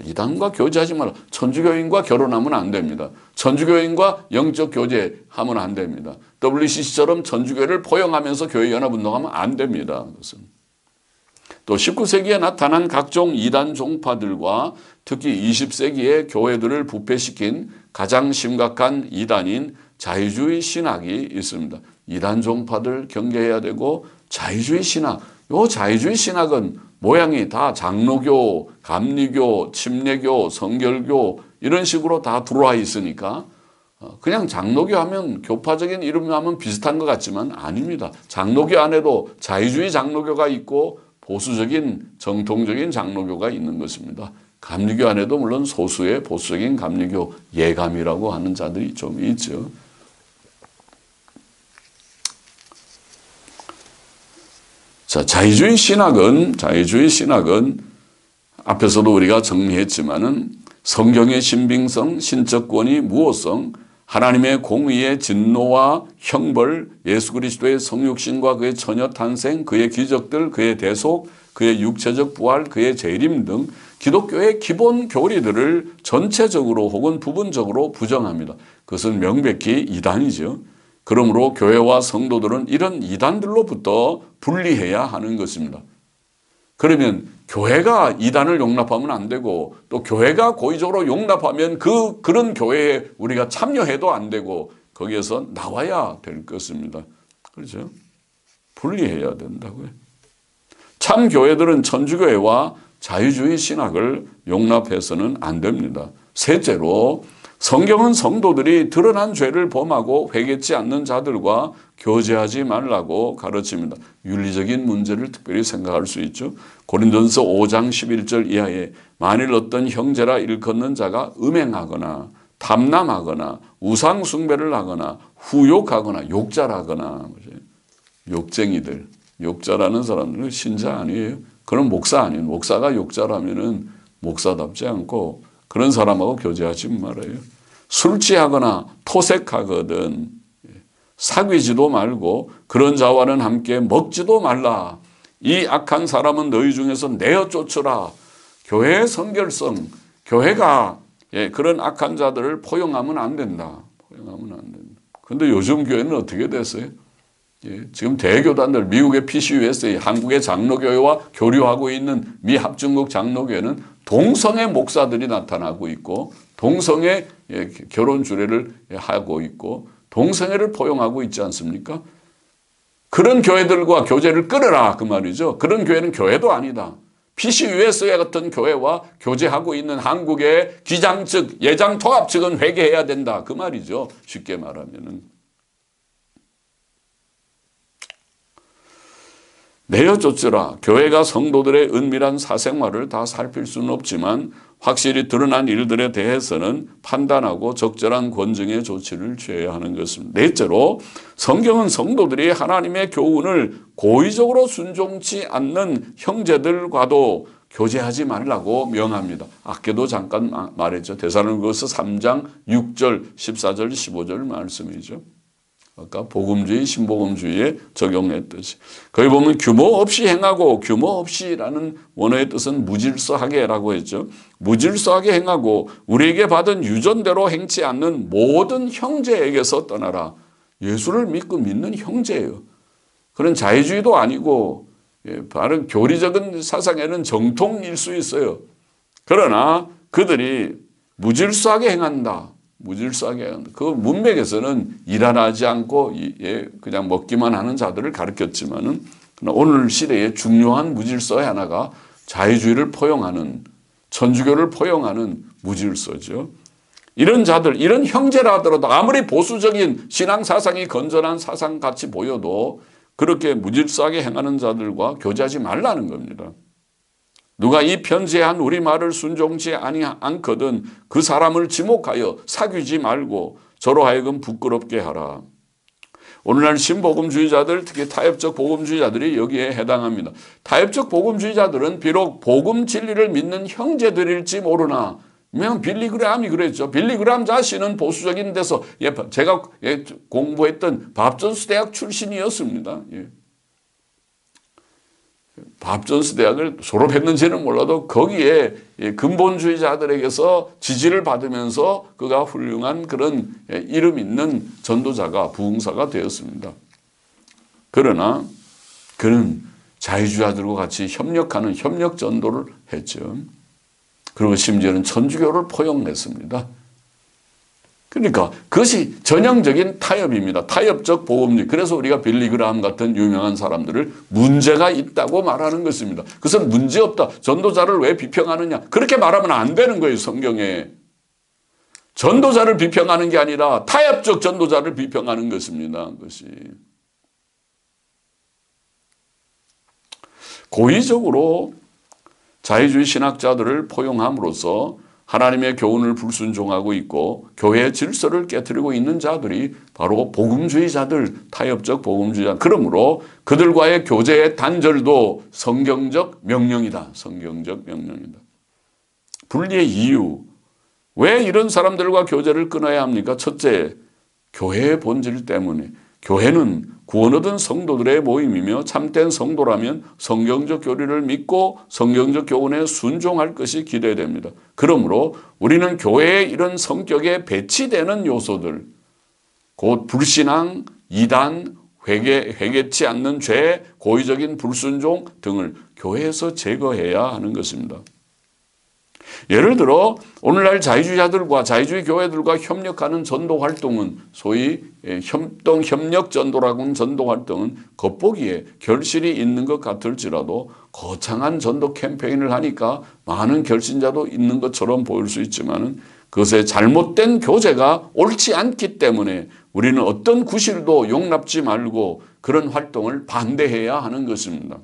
이단과 교제하지 말라. 천주교인과 결혼하면 안 됩니다. 천주교인과 영적 교제하면 안 됩니다. WCC처럼 천주교를 포용하면서 교회 연합운동하면 안 됩니다. 그것은. 또 19세기에 나타난 각종 이단 종파들과 특히 20세기에 교회들을 부패시킨 가장 심각한 이단인 자유주의 신학이 있습니다. 이단 종파들 경계해야 되고 자유주의 신학, 이 자유주의 신학은 모양이 다 장로교, 감리교, 침례교, 성결교 이런 식으로 다 들어와 있으니까 그냥 장로교 하면 교파적인 이름 하면 비슷한 것 같지만 아닙니다. 장로교 안에도 자유주의 장로교가 있고 보수적인 정통적인 장로교가 있는 것입니다. 감리교 안에도 물론 소수의 보수적인 감리교 예감이라고 하는 자들이 좀 있죠. 자, 자유주의 신학은 앞에서도 우리가 정리했지만은 성경의 신빙성, 신적 권위, 무호성, 하나님의 공의의 진노와 형벌, 예수 그리스도의 성육신과 그의 처녀 탄생, 그의 기적들, 그의 대속, 그의 육체적 부활, 그의 재림 등 기독교의 기본 교리들을 전체적으로 혹은 부분적으로 부정합니다. 그것은 명백히 이단이죠. 그러므로 교회와 성도들은 이런 이단들로부터 분리해야 하는 것입니다. 그러면 교회가 이단을 용납하면 안 되고 또 교회가 고의적으로 용납하면 그런 교회에 우리가 참여해도 안 되고 거기에서 나와야 될 것입니다. 그렇죠? 분리해야 된다고요. 참 교회들은 천주교회와 자유주의 신학을 용납해서는 안 됩니다. 셋째로 성경은 성도들이 드러난 죄를 범하고 회개치 않는 자들과 교제하지 말라고 가르칩니다. 윤리적인 문제를 특별히 생각할 수 있죠. 고린도전서 5장 11절 이하에 만일 어떤 형제라 일컫는 자가 음행하거나 탐남하거나 우상 숭배를 하거나 후욕하거나 욕잘하거나 욕쟁이들, 욕잘하는 사람들은 신자 아니에요. 그런 목사 아니에요. 목사가 욕잘하면은 목사답지 않고 그런 사람하고 교제하지 말아요. 술 취하거나 토색하거든 사귀지도 말고 그런 자와는 함께 먹지도 말라. 이 악한 사람은 너희 중에서 내어 쫓으라. 교회의 성결성, 교회가 그런 악한 자들을 포용하면 안 된다. 포용하면 안 된다. 그런데 요즘 교회는 어떻게 됐어요? 지금 대교단들, 미국의 PCUSA, 한국의 장로교회와 교류하고 있는 미 합중국 장로교회는 동성애 목사들이 나타나고 있고 동성애 결혼 주례를 하고 있고 동성애를 포용하고 있지 않습니까? 그런 교회들과 교제를 끊으라 그 말이죠. 그런 교회는 교회도 아니다. PCUSA 같은 교회와 교제하고 있는 한국의 기장 측, 예장 통합 측은 회개해야 된다 그 말이죠. 쉽게 말하면은. 내어 쫓으라. 교회가 성도들의 은밀한 사생활을 다 살필 수는 없지만 확실히 드러난 일들에 대해서는 판단하고 적절한 권증의 조치를 취해야 하는 것입니다. 넷째로 성경은 성도들이 하나님의 교훈을 고의적으로 순종치 않는 형제들과도 교제하지 말라고 명합니다. 아까도 잠깐 말했죠. 데살로니가서 3장 6절, 14절, 15절 말씀이죠. 아까 복음주의, 신복음주의에 적용했듯이. 거기 보면 규모 없이 행하고 규모 없이라는 원어의 뜻은 무질서하게라고 했죠. 무질서하게 행하고 우리에게 받은 유전대로 행치 않는 모든 형제에게서 떠나라. 예수를 믿고 믿는 형제예요. 그런 자유주의도 아니고 바른 교리적인 사상에는 정통일 수 있어요. 그러나 그들이 무질서하게 행한다. 무질서하게 한다. 그 문맥에서는 일하지 않고 그냥 먹기만 하는 자들을 가르쳤지만은 오늘 시대의 중요한 무질서의 하나가 자유주의를 포용하는 천주교를 포용하는 무질서죠. 이런 자들, 이런 형제라 하더라도 아무리 보수적인 신앙 사상이 건전한 사상 같이 보여도 그렇게 무질서하게 행하는 자들과 교제하지 말라는 겁니다. 누가 이 편지에 한 우리 말을 순종치 않거든 그 사람을 지목하여 사귀지 말고 저로 하여금 부끄럽게 하라. 오늘날 신복음주의자들, 특히 타협적 복음주의자들이 여기에 해당합니다. 타협적 복음주의자들은 비록 복음 진리를 믿는 형제들일지 모르나 그냥 빌리그레함이 그랬죠. 빌리그레함 자신은 보수적인 데서 제가 공부했던 밥존스 대학 출신이었습니다. 밥존스 대학을 졸업했는지는 몰라도 거기에 근본주의자들에게서 지지를 받으면서 그가 훌륭한 그런 이름 있는 전도자가 부흥사가 되었습니다. 그러나 그는 자유주의자들과 같이 협력하는 협력 전도를 했죠. 그리고 심지어는 천주교를 포용했습니다. 그러니까 그것이 전형적인 타협입니다. 타협적 복음주의. 그래서 우리가 빌리그라함 같은 유명한 사람들을 문제가 있다고 말하는 것입니다. 그것은 문제없다. 전도자를 왜 비평하느냐. 그렇게 말하면 안 되는 거예요. 성경에. 전도자를 비평하는 게 아니라 타협적 전도자를 비평하는 것입니다. 그것이. 고의적으로 자유주의 신학자들을 포용함으로써 하나님의 교훈을 불순종하고 있고 교회의 질서를 깨트리고 있는 자들이 바로 복음주의자들, 타협적 복음주의자. 그러므로 그들과의 교제의 단절도 성경적 명령이다. 성경적 명령이다. 분리의 이유. 왜 이런 사람들과 교제를 끊어야 합니까? 첫째, 교회의 본질 때문에. 교회는 구원 얻은 성도들의 모임이며 참된 성도라면 성경적 교리를 믿고 성경적 교훈에 순종할 것이 기대됩니다. 그러므로 우리는 교회의 이런 성격에 배치되는 요소들, 곧 불신앙, 이단, 회개치 않는 죄, 고의적인 불순종 등을 교회에서 제거해야 하는 것입니다. 예를 들어 오늘날 자유주의자들과 자유주의 교회들과 협력하는 전도 활동은 소위 협력 전도라고 하는 전도 활동은 겉보기에 결실이 있는 것 같을지라도 거창한 전도 캠페인을 하니까 많은 결신자도 있는 것처럼 보일 수 있지만 그것의 잘못된 교제가 옳지 않기 때문에 우리는 어떤 구실도 용납지 말고 그런 활동을 반대해야 하는 것입니다.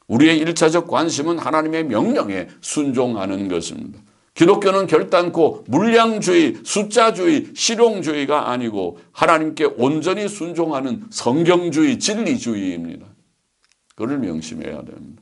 우리의 1차적 관심은 하나님의 명령에 순종하는 것입니다. 기독교는 결단코 물량주의, 숫자주의, 실용주의가 아니고 하나님께 온전히 순종하는 성경주의, 진리주의입니다. 그걸 명심해야 됩니다.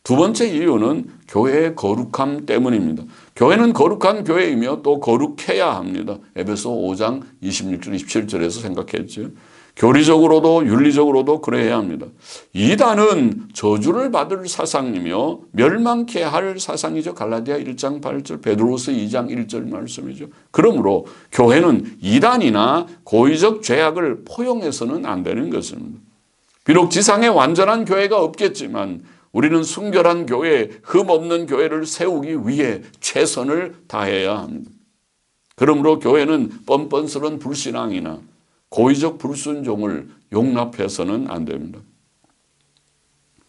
두 번째 이유는 교회의 거룩함 때문입니다. 교회는 거룩한 교회이며 또 거룩해야 합니다. 에베소 5장 26절, 27절에서 생각했죠. 교리적으로도 윤리적으로도 그래야 합니다. 이단은 저주를 받을 사상이며 멸망케 할 사상이죠. 갈라디아 1장 8절, 베드로서 2장 1절 말씀이죠. 그러므로 교회는 이단이나 고의적 죄악을 포용해서는 안 되는 것입니다. 비록 지상에 완전한 교회가 없겠지만 우리는 순결한 교회, 흠없는 교회를 세우기 위해 최선을 다해야 합니다. 그러므로 교회는 뻔뻔스러운 불신앙이나 고의적 불순종을 용납해서는 안 됩니다.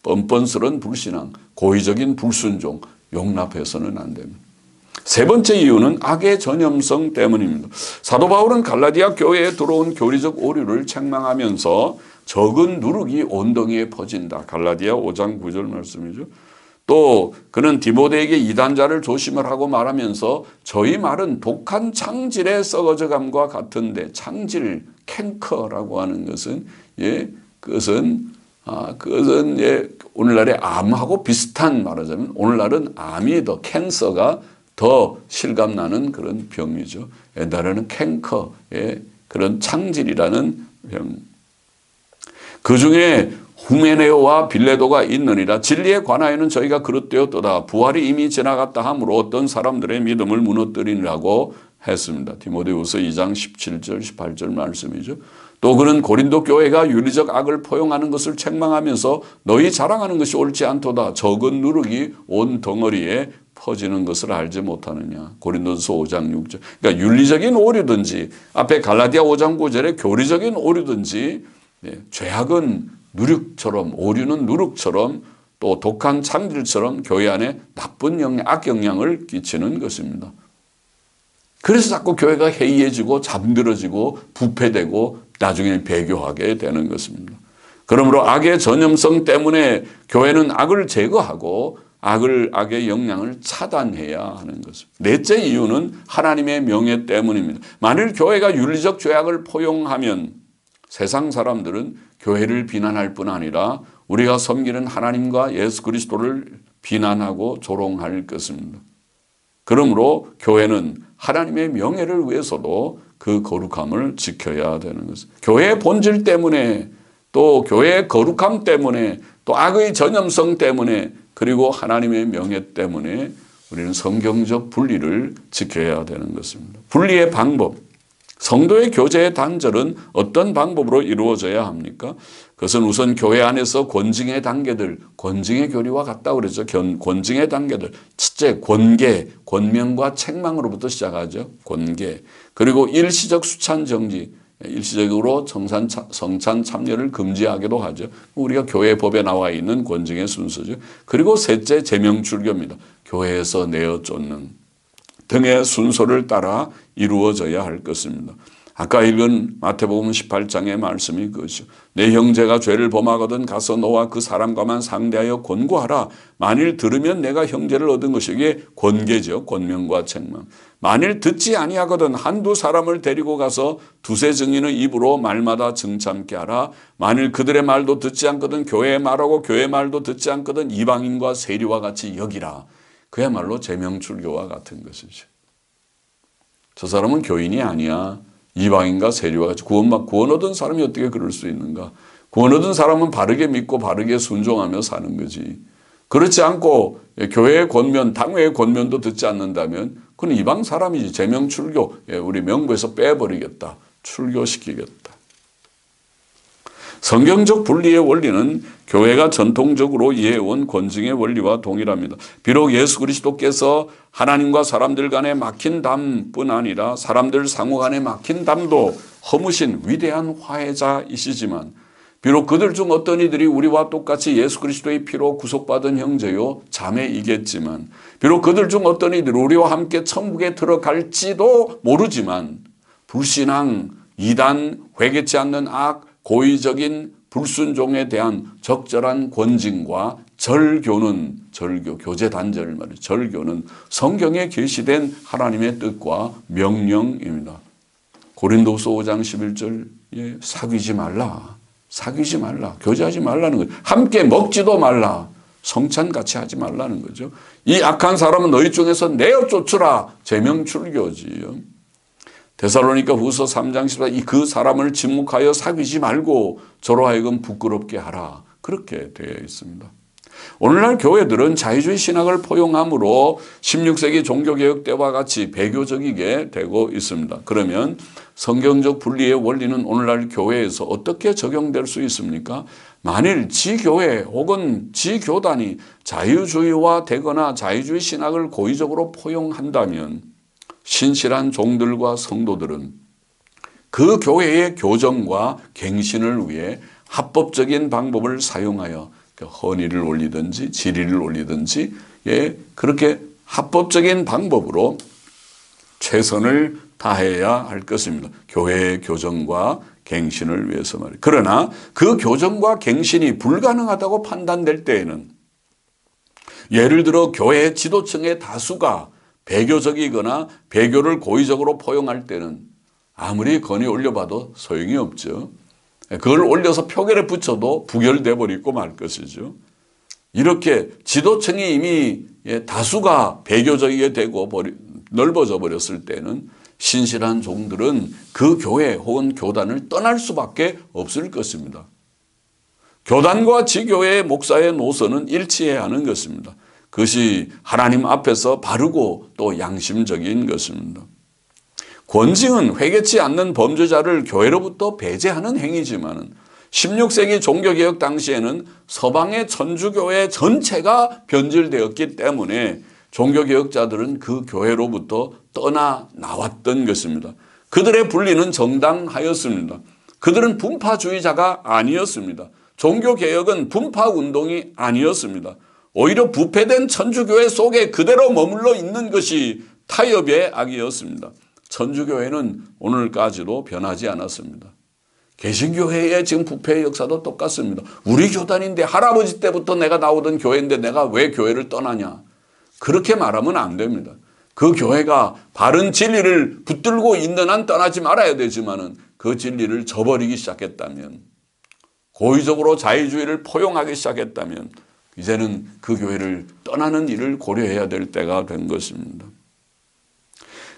뻔뻔스러운 불신앙, 고의적인 불순종 용납해서는 안 됩니다. 세 번째 이유는 악의 전염성 때문입니다. 사도 바울은 갈라디아 교회에 들어온 교리적 오류를 책망하면서 적은 누룩이 온덩이에 퍼진다. 갈라디아 5장 9절 말씀이죠. 또 그는 디모데에게 이단자를 조심하라고 말하면서 저희 말은 독한 창질의 썩어져감과 같은데 창질, 캔커라고 하는 것은 그것은 오늘날의 암하고 비슷한 말하자면 오늘날은 암이 더 캔서가 더 실감나는 그런 병이죠. 옛날에는 캔커의 그런 창질이라는 병. 그 중에 후메네오와 빌레도가 있느니라. 진리에 관하여는 저희가 그릇되었도다. 부활이 이미 지나갔다 하므로 어떤 사람들의 믿음을 무너뜨리라고 했습니다. 디모데후서 2장 17절 18절 말씀이죠. 또 그는 고린도 교회가 윤리적 악을 포용하는 것을 책망하면서 너희 자랑하는 것이 옳지 않도다. 적은 누룩이 온 덩어리에 퍼지는 것을 알지 못하느냐. 고린도서 5장 6절. 그러니까 윤리적인 오류든지 앞에 갈라디아 5장 9절의 교리적인 오류든지 죄악은 누룩처럼, 오류는 누룩처럼 또 독한 창질처럼 교회 안에 나쁜 영향, 악영향을 끼치는 것입니다. 그래서 자꾸 교회가 해이해지고 잠들어지고 부패되고 나중에 배교하게 되는 것입니다. 그러므로 악의 전염성 때문에 교회는 악을 제거하고 악의 영향을 차단해야 하는 것입니다. 넷째 이유는 하나님의 명예 때문입니다. 만일 교회가 윤리적 죄악을 포용하면 세상 사람들은 교회를 비난할 뿐 아니라 우리가 섬기는 하나님과 예수 그리스도를 비난하고 조롱할 것입니다. 그러므로 교회는 하나님의 명예를 위해서도 그 거룩함을 지켜야 되는 것입니다. 교회의 본질 때문에 또 교회의 거룩함 때문에 또 악의 전염성 때문에 그리고 하나님의 명예 때문에 우리는 성경적 분리를 지켜야 되는 것입니다. 분리의 방법, 성도의 교제의 단절은 어떤 방법으로 이루어져야 합니까? 그것은 우선 교회 안에서 권징의 단계들, 권징의 교리와 같다고 그러죠. 권징의 단계들. 첫째, 권계, 권명과 책망으로부터 시작하죠. 권계. 그리고 일시적 수찬 정지, 일시적으로 성찬 참여를 금지하기도 하죠. 우리가 교회 법에 나와 있는 권징의 순서죠. 그리고 셋째, 제명출교입니다. 교회에서 내어 쫓는 등의 순서를 따라 이루어져야 할 것입니다. 아까 읽은 마태복음 18장의 말씀이 그것이죠. 내 형제가 죄를 범하거든 가서 너와 그 사람과만 상대하여 권고하라. 만일 들으면 내가 형제를 얻은 것이 이게 권계죠. 권명과 책망. 만일 듣지 아니하거든 한두 사람을 데리고 가서 두세 증인의 입으로 말마다 증참게 하라. 만일 그들의 말도 듣지 않거든 교회의 말하고 교회의 말도 듣지 않거든 이방인과 세리와 같이 여기라. 그야말로 제명출교와 같은 것이죠. 저 사람은 교인이 아니야. 이방인과 세리와 같이 구원 얻은 사람이 어떻게 그럴 수 있는가? 구원 얻은 사람은 바르게 믿고 바르게 순종하며 사는 거지. 그렇지 않고 교회의 권면, 당회의 권면도 듣지 않는다면 그건 이방 사람이지. 제명출교, 우리 명부에서 빼버리겠다. 출교시키겠다. 성경적 분리의 원리는 교회가 전통적으로 이해해온 권징의 원리와 동일합니다. 비록 예수 그리스도께서 하나님과 사람들 간에 막힌 담뿐 아니라 사람들 상호 간에 막힌 담도 허무신 위대한 화해자이시지만 비록 그들 중 어떤 이들이 우리와 똑같이 예수 그리스도의 피로 구속받은 형제요 자매이겠지만 비록 그들 중 어떤 이들이 우리와 함께 천국에 들어갈지도 모르지만 불신앙, 이단, 회개치 않는 악, 고의적인 불순종에 대한 적절한 권징과 절교는 교제 단절을 말이죠. 절교는 성경에 계시된 하나님의 뜻과 명령입니다. 고린도후서 5장 11절 사귀지 말라. 사귀지 말라. 교제하지 말라는 거죠. 함께 먹지도 말라. 성찬 같이 하지 말라는 거죠. 이 악한 사람은 너희 중에서 내어 쫓으라. 제명출교지요. 데살로니가 후서 3장 14절 그 사람을 침묵하여 사귀지 말고 저로 하여금 부끄럽게 하라. 그렇게 되어 있습니다. 오늘날 교회들은 자유주의 신학을 포용함으로 16세기 종교개혁 때와 같이 배교적이게 되고 있습니다. 그러면 성경적 분리의 원리는 오늘날 교회에서 어떻게 적용될 수 있습니까? 만일 지교회 혹은 지교단이 자유주의화 되거나 자유주의 신학을 고의적으로 포용한다면 신실한 종들과 성도들은 그 교회의 교정과 갱신을 위해 합법적인 방법을 사용하여 헌의를 올리든지 질의를 올리든지 그렇게 합법적인 방법으로 최선을 다해야 할 것입니다. 교회의 교정과 갱신을 위해서 말이에요. 그러나 그 교정과 갱신이 불가능하다고 판단될 때에는 예를 들어 교회 지도층의 다수가 배교적이거나 배교를 고의적으로 포용할 때는 아무리 건의 올려봐도 소용이 없죠. 그걸 올려서 표결에 붙여도 부결돼 버리고 말 것이죠. 이렇게 지도층이 이미 다수가 배교적이게 되고 넓어져 버렸을 때는 신실한 종들은 그 교회 혹은 교단을 떠날 수밖에 없을 것입니다. 교단과 지교회의 목사의 노선은 일치해야 하는 것입니다. 그것이 하나님 앞에서 바르고 또 양심적인 것입니다. 권징은 회개치 않는 범죄자를 교회로부터 배제하는 행위지만 16세기 종교개혁 당시에는 서방의 천주교회 전체가 변질되었기 때문에 종교개혁자들은 그 교회로부터 떠나 나왔던 것입니다. 그들의 분리는 정당하였습니다. 그들은 분파주의자가 아니었습니다. 종교개혁은 분파운동이 아니었습니다. 오히려 부패된 천주교회 속에 그대로 머물러 있는 것이 타협의 악이었습니다. 천주교회는 오늘까지도 변하지 않았습니다. 개신교회의 지금 부패의 역사도 똑같습니다. 우리 교단인데 할아버지 때부터 내가 나오던 교회인데 내가 왜 교회를 떠나냐. 그렇게 말하면 안 됩니다. 그 교회가 바른 진리를 붙들고 있는 한 떠나지 말아야 되지만 그 진리를 저버리기 시작했다면 고의적으로 자유주의를 포용하기 시작했다면 이제는 그 교회를 떠나는 일을 고려해야 될 때가 된 것입니다.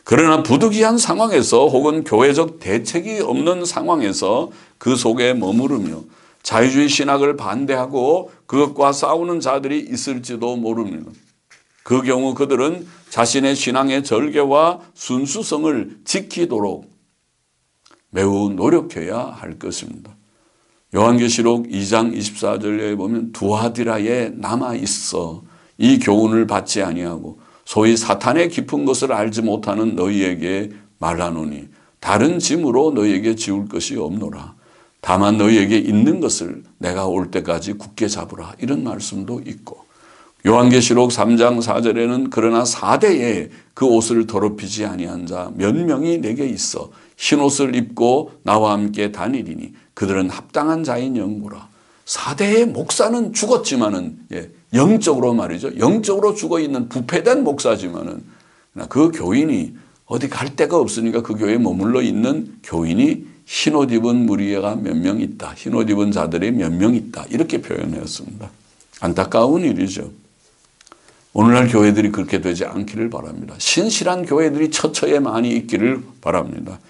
그러나 부득이한 상황에서 혹은 교회적 대책이 없는 상황에서 그 속에 머무르며 자유주의 신학을 반대하고 그것과 싸우는 자들이 있을지도 모릅니다. 그 경우 그들은 자신의 신앙의 절개와 순수성을 지키도록 매우 노력해야 할 것입니다. 요한계시록 2장 24절에 보면 두아디라에 남아있어 이 교훈을 받지 아니하고 소위 사탄의 깊은 것을 알지 못하는 너희에게 말하노니 다른 짐으로 너희에게 지울 것이 없노라. 다만 너희에게 있는 것을 내가 올 때까지 굳게 잡으라. 이런 말씀도 있고 요한계시록 3장 4절에는 그러나 4대에 그 옷을 더럽히지 아니한 자 몇 명이 내게 있어 흰옷을 입고 나와 함께 다니리니 그들은 합당한 자인 영구라. 4대의 목사는 죽었지만은 영적으로 말이죠. 영적으로 죽어있는 부패된 목사지만은 그 교인이 어디 갈 데가 없으니까 그 교회에 머물러 있는 교인이 흰옷 입은 무리가 몇 명 있다. 흰옷 입은 자들이 몇 명 있다. 이렇게 표현했습니다. 안타까운 일이죠. 오늘날 교회들이 그렇게 되지 않기를 바랍니다. 신실한 교회들이 처처에 많이 있기를 바랍니다.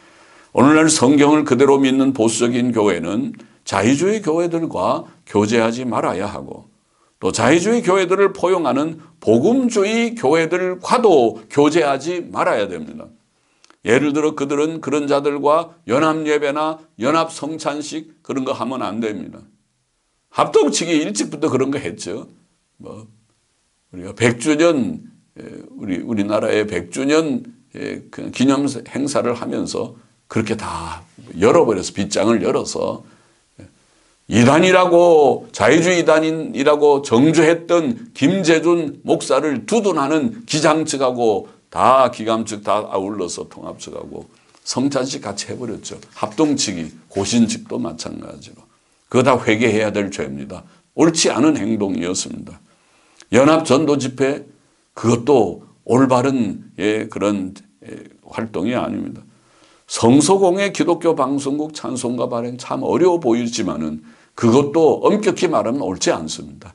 오늘날 성경을 그대로 믿는 보수적인 교회는 자유주의 교회들과 교제하지 말아야 하고 또 자유주의 교회들을 포용하는 복음주의 교회들과도 교제하지 말아야 됩니다. 예를 들어 그들은 그런 자들과 연합예배나 연합성찬식 그런 거 하면 안 됩니다. 합동치기 일찍부터 그런 거 했죠. 우리가 100주년 우리나라의 100주년 기념 행사를 하면서 그렇게 다 열어버려서 빗장을 열어서 이단이라고 자유주의 이단이라고 정죄했던 김재준 목사를 두둔하는 기장 측하고 다 기감 측 다 아울러서 통합 측하고 성찬식 같이 해버렸죠. 합동치기 고신직도 마찬가지로 그거 다 회개해야 될 죄입니다. 옳지 않은 행동이었습니다. 연합전도 집회 그것도 올바른 그런 활동이 아닙니다. 성소공회 기독교 방송국 찬송가 발행 참 어려워 보이지만은 그것도 엄격히 말하면 옳지 않습니다.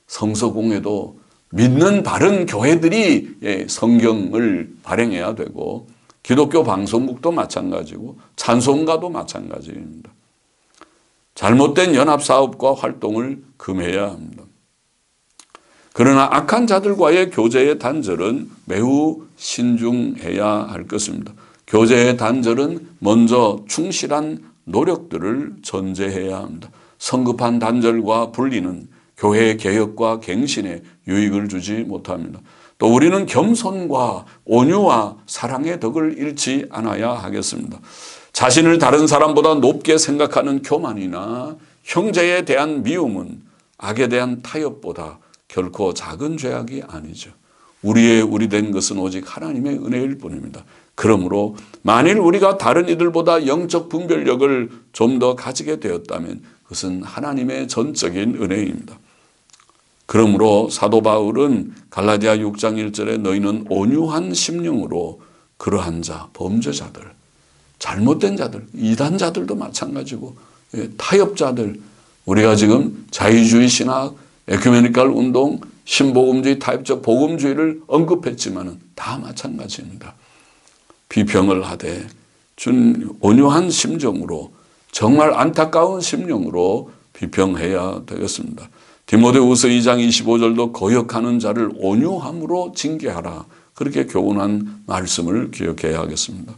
성소공회도 믿는 바른 교회들이 성경을 발행해야 되고 기독교 방송국도 마찬가지고 찬송가도 마찬가지입니다. 잘못된 연합사업과 활동을 금해야 합니다. 그러나 악한 자들과의 교제의 단절은 매우 신중해야 할 것입니다. 교제의 단절은 먼저 충실한 노력들을 전제해야 합니다. 성급한 단절과 분리는 교회의 개혁과 갱신에 유익을 주지 못합니다. 또 우리는 겸손과 온유와 사랑의 덕을 잃지 않아야 하겠습니다. 자신을 다른 사람보다 높게 생각하는 교만이나 형제에 대한 미움은 악에 대한 타협보다 결코 작은 죄악이 아니죠. 우리의 우리 된 것은 오직 하나님의 은혜일 뿐입니다. 그러므로 만일 우리가 다른 이들보다 영적 분별력을 좀 더 가지게 되었다면 그것은 하나님의 전적인 은혜입니다. 그러므로 사도 바울은 갈라디아 6장 1절에 너희는 온유한 심령으로 그러한 자, 범죄자들, 잘못된 자들, 이단자들도 마찬가지고 타협자들, 우리가 지금 자유주의 신학, 에큐메니컬 운동, 신복음주의, 타협적 복음주의를 언급했지만은 다 마찬가지입니다. 비평을 하되 온유한 심정으로 정말 안타까운 심령으로 비평해야 되겠습니다. 디모데후서 2장 25절도 거역하는 자를 온유함으로 징계하라. 그렇게 교훈한 말씀을 기억해야 하겠습니다.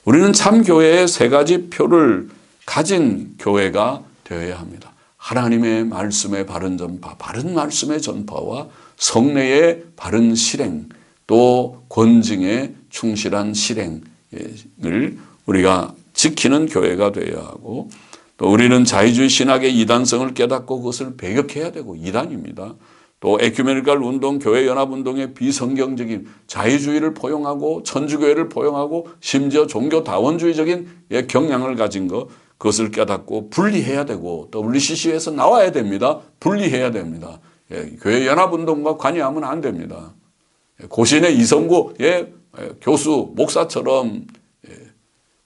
우리는 참 교회의 세 가지 표를 가진 교회가 되어야 합니다. 하나님의 말씀의 바른 전파, 바른 말씀의 전파와 성례의 바른 실행, 또 권징의 충실한 실행을 우리가 지키는 교회가 되어야 하고 또 우리는 자유주의 신학의 이단성을 깨닫고 그것을 배격해야 되고 이단입니다. 또 에큐메니컬 운동, 교회 연합 운동의 비성경적인 자유주의를 포용하고 천주교회를 포용하고 심지어 종교 다원주의적인 경향을 가진 것 그것을 깨닫고 분리해야 되고 WCC에서 나와야 됩니다. 분리해야 됩니다. 교회 연합 운동과 관여하면 안 됩니다. 고신의 이성구 교수 목사처럼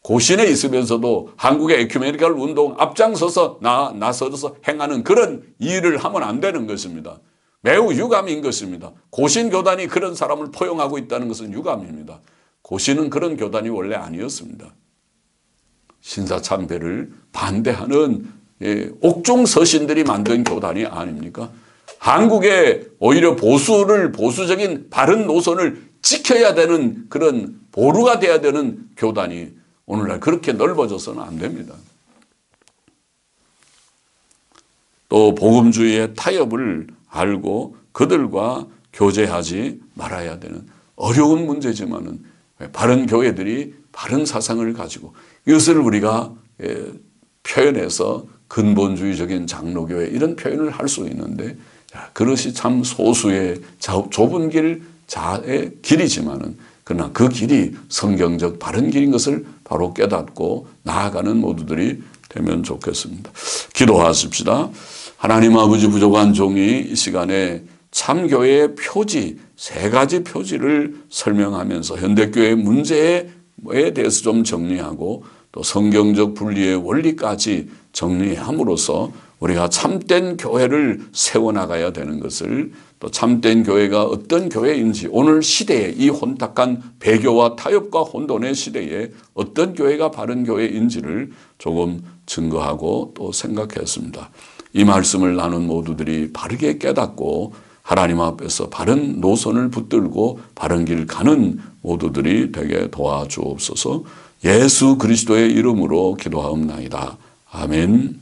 고신에 있으면서도 한국의 에큐메니컬 운동 앞장서서 나서서 행하는 그런 일을 하면 안 되는 것입니다. 매우 유감인 것입니다. 고신 교단이 그런 사람을 포용하고 있다는 것은 유감입니다. 고신은 그런 교단이 원래 아니었습니다. 신사참배를 반대하는 옥중 서신들이 만든 교단이 아닙니까? 한국의 오히려 보수적인 바른 노선을 지켜야 되는 그런 보루가 돼야 되는 교단이 오늘날 그렇게 넓어져서는 안 됩니다. 또 복음주의의 타협을 알고 그들과 교제하지 말아야 되는 어려운 문제지만은 바른 교회들이 바른 사상을 가지고 이것을 우리가 표현해서 근본주의적인 장로교회 이런 표현을 할 수 있는데 그것이 참 소수의 좁은 자의 길이지만은 그러나 그 길이 성경적 바른 길인 것을 바로 깨닫고 나아가는 모두들이 되면 좋겠습니다. 기도하십시다. 하나님 아버지, 부족한 종이 이 시간에 참교회의 표지, 3가지 표지를 설명하면서 현대교회 문제에 대해서 좀 정리하고 또 성경적 분리의 원리까지 정리함으로써 우리가 참된 교회를 세워나가야 되는 것을, 또 참된 교회가 어떤 교회인지, 오늘 시대에 이 혼탁한 배교와 타협과 혼돈의 시대에 어떤 교회가 바른 교회인지를 조금 증거하고 또 생각했습니다. 이 말씀을 나눈 모두들이 바르게 깨닫고 하나님 앞에서 바른 노선을 붙들고 바른 길 가는 모두들이 되게 도와주옵소서. 예수 그리스도의 이름으로 기도하옵나이다. 아멘.